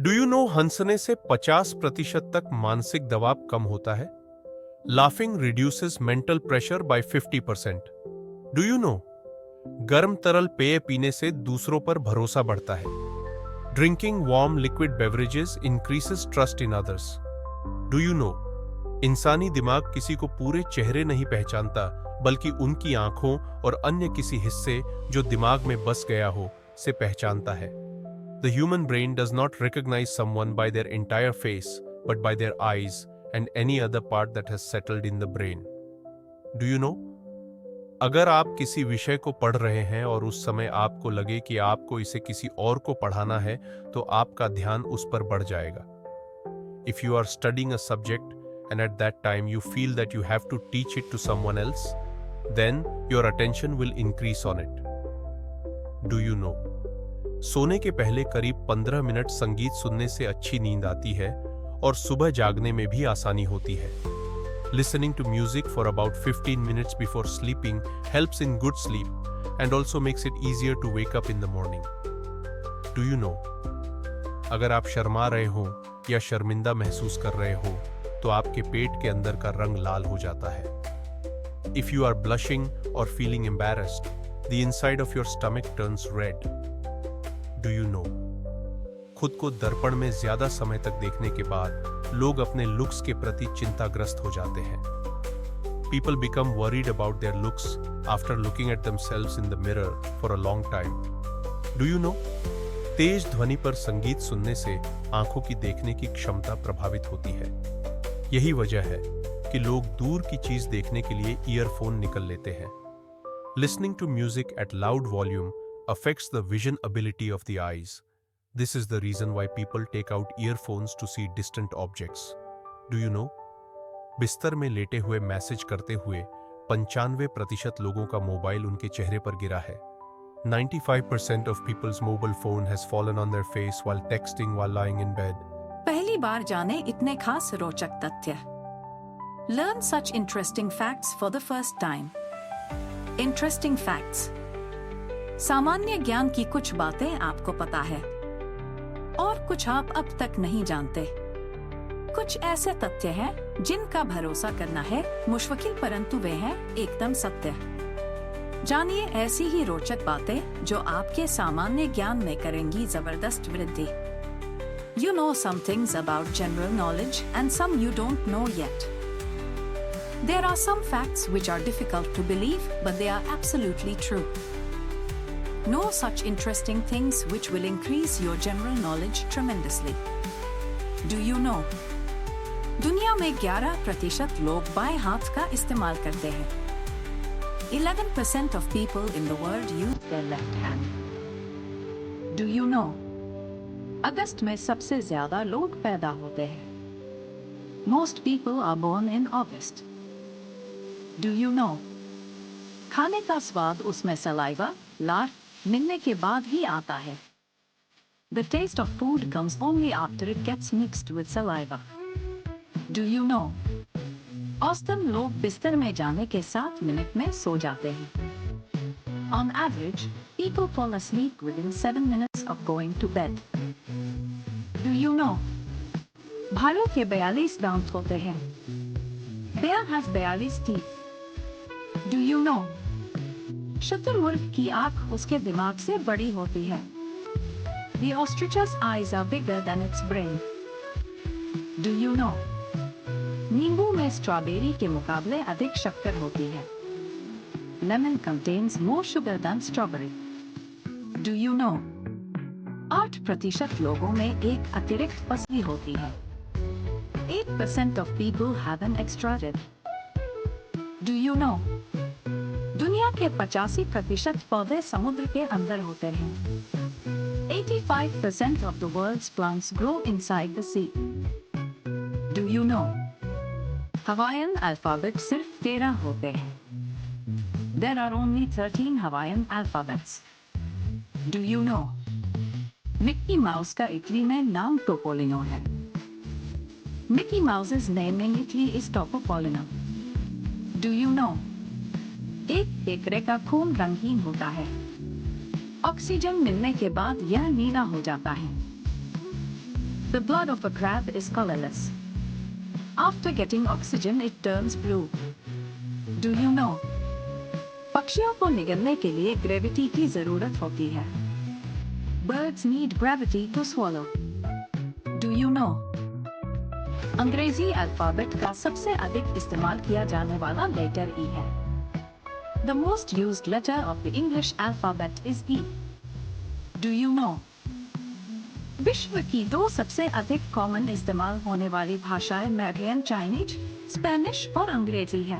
Do you know हंसने से 50% तक मानसिक दबाव कम होता है? Laughing reduces mental pressure by 50%। Do you know गर्म तरल पेय पीने से दूसरों पर भरोसा बढ़ता है? Drinking warm liquid beverages increases trust in others. Do you know इंसानी दिमाग किसी को पूरे चेहरे नहीं पहचानता, बल्कि उनकी आंखों और अन्य किसी हिस्से जो दिमाग में बस गया हो से पहचानता है। The human brain does not recognize someone by their entire face, but by their eyes and any other part that has settled in the brain. Do you know? अगर आप किसी विषय को पढ़ रहे हैं और उस समय आपको लगे कि आपको इसे किसी और को पढ़ाना है, तो आपका ध्यान उस पर बढ़ जाएगा। If you are studying a subject and at that time you feel that you have to teach it to someone else, then your attention will increase on it. Do you know? सोने के पहले करीब 15 minute संगीत सुनने से अच्छी नींद आती है और सुबह जागने में भी आसानी होती है। Listening to music for about 15 minutes before sleeping helps in good sleep and also makes it easier to wake up in the morning. Do you know? अगर आप शर्मा रहे हो या शर्मिंदा महसूस कर रहे हो, तो आपके पेट के अंदर का रंग लाल हो जाता है। If you are blushing or feeling embarrassed, the inside of your stomach turns red. Do you know? खुद को दर्पण में ज्यादा समय तक देखने के बाद लोग अपने लुक्स के प्रति चिंताग्रस्त हो जाते हैं। People become worried about their looks after looking at themselves in the mirror for a long time. Do you know? तेज ध्वनि पर संगीत सुनने से आंखों की देखने की क्षमता प्रभावित होती है। यही वजह है कि लोग दूर की चीज देखने के लिए ईयरफोन निकल लेते हैं। Listening to music at loud volume affects the vision ability of the eyes. This is the reason why people take out earphones to see distant objects. Do you know? बिस्तर में लेटे हुए मैसेज करते हुए 95% लोगों का मोबाइल उनके चेहरे पर गिरा है। 95% of people's mobile phone has fallen on their face while texting while lying in bed. पहली बार जाने इतने खास रोचक तथ्य। Learn such interesting facts for the first time. Interesting facts. सामान्य ज्ञान की कुछ बातें आपको पता है और कुछ आप अब तक नहीं जानते। कुछ ऐसे तथ्य हैं जिनका भरोसा करना है मुश्किल, परंतु वे हैं एकदम सत्य। जानिए ऐसी ही रोचक बातें जो आपके सामान्य ज्ञान में करेंगी जबरदस्त वृद्धि। You know some things about general knowledge and some you don't know yet. There are some facts which are difficult to believe, but they are absolutely true. Know such interesting things which will increase your general knowledge tremendously. Do you know? दुनिया में 11% लोग बाएं हाथ का इस्तेमाल करते हैं। 11% of people in the world use their left hand. Do you know? अगस्त में सबसे ज्यादा लोग पैदा होते हैं। Most people are born in August. Do you know? खाने का स्वाद उसमें सलाइवा, लार मिलने के बाद ही आता है। The taste of food comes only after it gets mixed with saliva. Do you know? औसतन लोग बिस्तर में जाने के 7 मिनट में सो जाते हैं। On average, people fall asleep within 7 minutes of going to bed. Do you know? भालू के 42 दांत होते हैं। Bear has 42 teeth. Do you know? शुतुरमुर्ग की आंख उसके दिमाग से बड़ी होती है। The ostrich's eyes are bigger than its brain. Do you know? नींबू में स्ट्रॉबेरी के मुकाबले अधिक शक्कर होती है। Lemon contains more sugar than strawberry. Do you know? 8% लोगों में एक अतिरिक्त पसली होती है। 8% of people have an extra rib. Do you know? दुनिया के 85% पौधे समुद्र के अंदर होते हैं। 85% of the world's plants grow inside the sea. Do you know? Hawaiian alphabet सिर्फ 13 होते हैं। There are only 13 Hawaiian alphabets. Do you know? Mickey mouse का इटली में नाम टोपोलिनो है। Mickey Mouse's name in Italy is Topolino. Do you know? एक केकड़े का खून रंगीन होता है। ऑक्सीजन मिलने के बाद यह नीला हो जाता है। The blood of a crab is colorless. After getting oxygen, it turns blue. Do you know? पक्षियों को निगलने के लिए ग्रेविटी की जरूरत होती है. Birds need gravity to swallow. Do you know? अंग्रेजी अल्फाबेट का सबसे अधिक इस्तेमाल किया जाने वाला लेटर E है. The most used letter of the English alphabet is E. Do you know? विश्व की दो सबसे अधिक कॉमन इस्तेमाल होने वाली भाषाएं मैंड्रिन चाइनीज, स्पेनिश और अंग्रेजी है.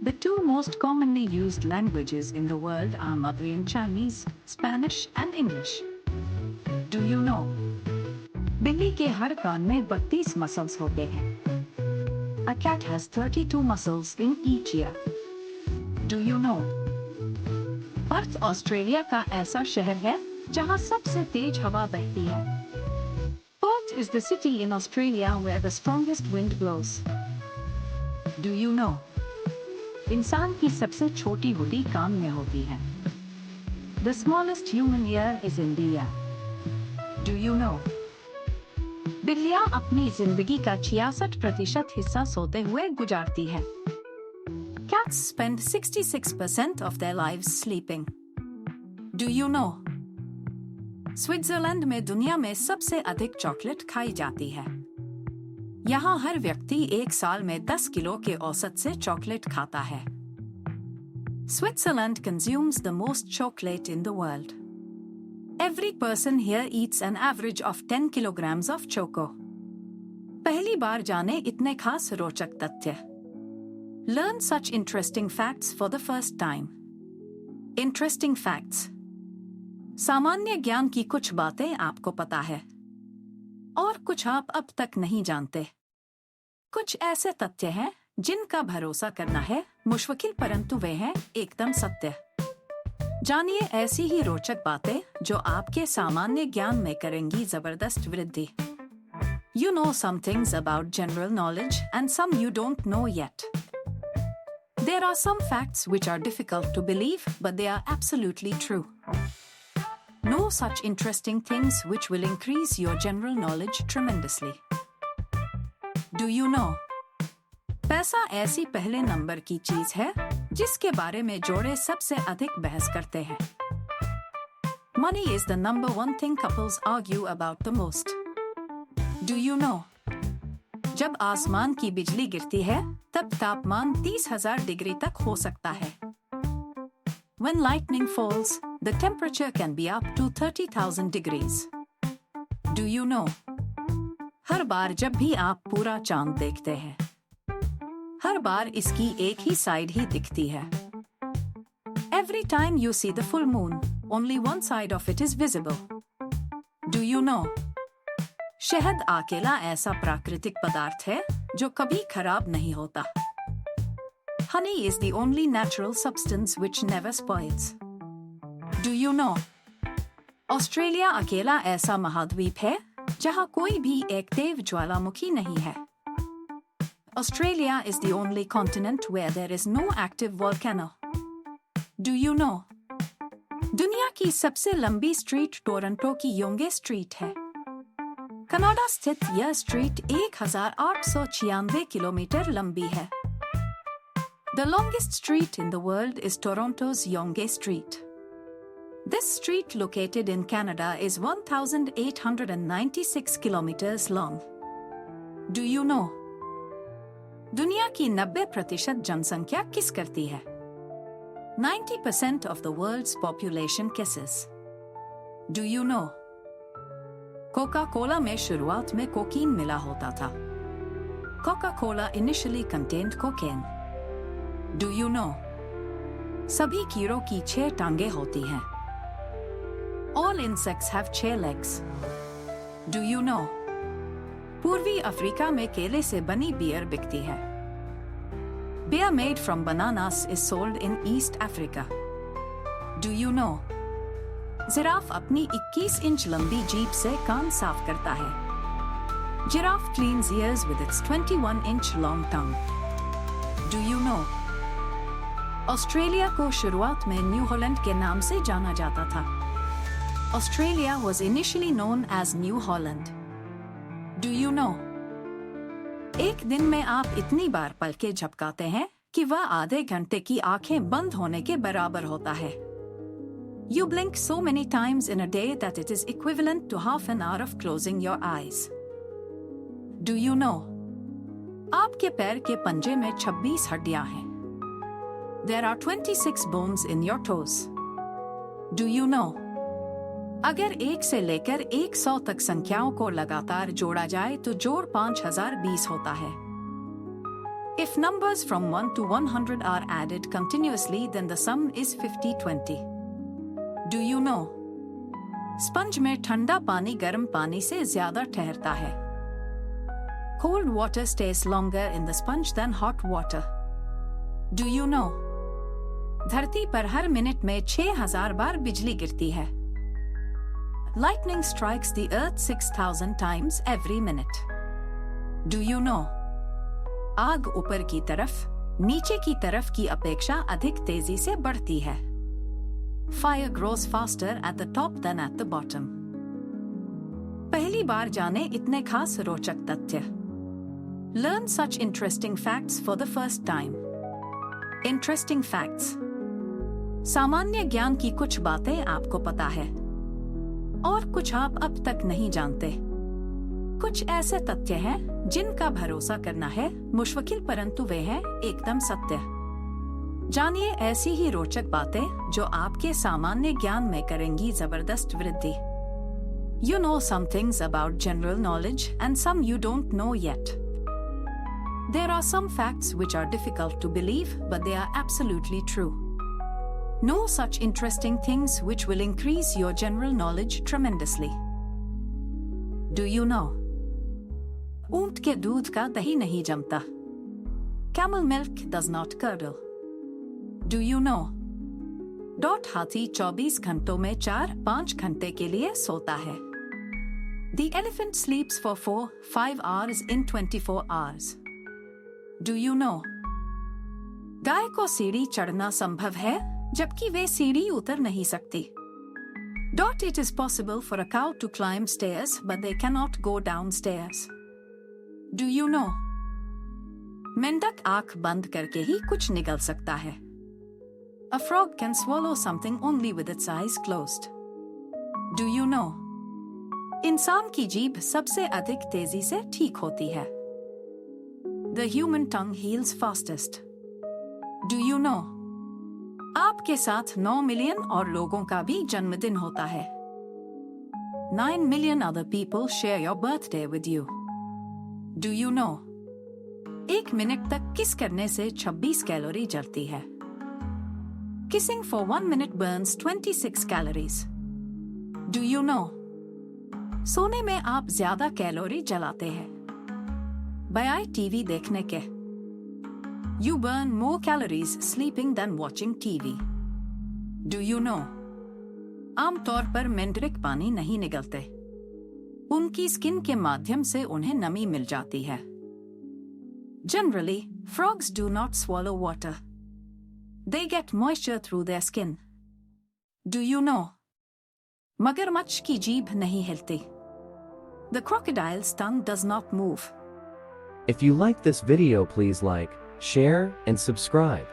The two most commonly used languages in the world are Mandarin Chinese, Spanish and English. Do you know? बिल्ली के हर कान में 32 मसल्स होते हैं. A cat has 32 muscles in each ear. Do you know? Perth Australia का ऐसा शहर है जहां सबसे तेज हवा बहती है. Perth is the city in Australia where the strongest wind blows. Do you know? इंसान की सबसे छोटी हड्डी कान में होती है. The smallest human ear is in the ear. Do you know? बिल्लियां अपनी जिंदगी का 66% हिस्सा सोते हुए गुजारती है. Cats spend 66% of their lives sleeping. Do you know? Switzerland में दुनिया में सबसे अधिक चॉकलेट खाई जाती है. यहाँ हर व्यक्ति एक साल में 10 किलो के औसत से चॉकलेट खाता है. Switzerland consumes the most chocolate in the world. Every person here eats an average of 10 kilograms of choco. पहली बार जाने इतने खास रोचक तथ्य. Learn such interesting facts for the first time. Interesting facts. सामान्य ज्ञान की कुछ बातें आपको पता है और कुछ आप अब तक नहीं जानते. कुछ ऐसे तथ्य हैं जिनका भरोसा करना है मुश्किल, परंतु वे हैं एकदम सत्य. जानिए ऐसी ही रोचक बातें जो आपके सामान्य ज्ञान में करेंगी जबरदस्त वृद्धि. You know some things about general knowledge and some you don't know yet. There are some facts which are difficult to believe, but they are absolutely true. Know such interesting things which will increase your general knowledge tremendously. Do you know? पैसा ऐसी पहले number की चीज है जिसके बारे में जोड़े सबसे अधिक बहस करते हैं. Money is the number one thing couples argue about the most. Do you know? जब आसमान की बिजली गिरती है तब तापमान 30,000 डिग्री तक हो सकता है. When lightning falls, the temperature can be up to 30,000 degrees. Do you know? हर बार जब भी आप पूरा चांद देखते हैं, हर बार इसकी एक ही साइड ही दिखती है. Every time you see the full moon, only one side of it is visible. Do you know? शहद अकेला ऐसा प्राकृतिक पदार्थ है जो कभी खराब नहीं होता. Honey is the only natural substance which never spoils. Do you know? Australia अकेला ऐसा महाद्वीप है जहां कोई भी एक्टिव ज्वालामुखी नहीं है. Australia is the only continent where there is no active volcano. Do you know? दुनिया की सबसे लंबी स्ट्रीट टोरंटो की योंगे स्ट्रीट है. कनाडा स्थित यह स्ट्रीट 1896 किलोमीटर लंबी है. The longest street in the world is Toronto's Yonge Street. This street located in Canada is 1,896 kilometers long. Do you know? दुनिया की 90% जनसंख्या किस करती है? 90% of the world's population kisses. Do you know? Coca Cola में शुरुआत में कोकीन मिला होता था. Coca-Cola initially contained cocaine. Do you know? सभी कीड़ों की 6 टांगे होती हैं. All insects have 6 legs. Do you know? पूर्वी अफ्रीका में केले से बनी बियर बिकती है. Beer made from bananas is sold in East Africa. Do you know? Giraffe अपनी 21 इंच लंबी जीभ से कान साफ करता है. Giraffe cleans ears with its 21-inch long tongue. Do you know? Australia को शुरुआत में न्यू हॉलैंड के नाम से जाना जाता था. Australia was initially known as New Holland. Do you know? एक दिन में आप इतनी बार पलकें झपकाते हैं कि वह आधे घंटे की आंखें बंद होने के बराबर होता है. You blink so many times in a day that it is equivalent to half an hour of closing your eyes. Do you know? आपके पैर के पंजे में 26 हड्डियां हैं. There are 26 bones in your toes. Do you know? अगर 1 से लेकर 100 तक संख्याओं को लगातार जोड़ा जाए तो जोड़ 5020 होता है. If numbers from 1 to 100 are added continuously, then the sum is 5020. Do you know? Sponge में ठंडा पानी गर्म पानी से ज्यादा ठहरता है. Cold water stays longer in the sponge than hot water. Do you know? धरती पर हर मिनट में 6000 बार बिजली गिरती है. Lightning strikes the earth 6000 times every minute. Do you know? आग ऊपर की तरफ, नीचे की तरफ की अपेक्षा अधिक तेजी से बढ़ती है. Fire grows faster at the top than at the bottom. पहली बार जाने इतने खास रोचक तथ्य. Learn such interesting facts for the first time. Interesting facts. सामान्य ज्ञान की कुछ बातें आपको पता है और कुछ आप अब तक नहीं जानते. कुछ ऐसे तथ्य हैं जिनका भरोसा करना है मुश्किल, परंतु वे हैं एकदम सत्य. जानिए ऐसी ही रोचक बातें जो आपके सामान्य ज्ञान में करेंगी जबरदस्त वृद्धि. You know some things about general knowledge and some you don't know yet. There are some facts which are difficult to believe, but they are absolutely true. Know such interesting things which will increase your general knowledge tremendously. Do you know? ऊंट के दूध का दही नहीं जमता. Camel milk does not curdle. Do you know? हाथी 24 घंटों में 4-5 घंटे के लिए सोता है. The elephant sleeps for 4-5 hours in 24 hours. Do you know? गाय को सीढ़ी चढ़ना संभव है जबकि वे सीढ़ी उतर नहीं सकती. It is possible for a cow to climb stairs, but they cannot go downstairs. Do you know? मेंढक आंख बंद करके ही कुछ निगल सकता है. A frog can swallow something only with its eyes closed. Do you know? इंसान की जीभ सबसे अधिक तेजी से ठीक होती है. The human tongue heals fastest. Do you know? आपके साथ 9 मिलियन और लोगों का भी जन्मदिन होता है. 9 million other people share your birthday with you. Do you know? 1 minute तक किस करने से 26 कैलोरी जलती है. Kissing for 1 minute burns 26 calories. Do you know? सोने में आप ज्यादा कैलोरी जलाते हैं बजाय टीवी देखने के. You burn more calories sleeping than watching TV. Do you know? आमतौर पर मेंढक पानी नहीं निगलते. उनकी स्किन के माध्यम से उन्हें नमी मिल जाती है. Generally, frogs do not swallow water. They get moisture through their skin. Do you know? मगरमच्छ की जीभ नहीं हिलती. The crocodile's tongue does not move. If you like this video, please like, share, and subscribe.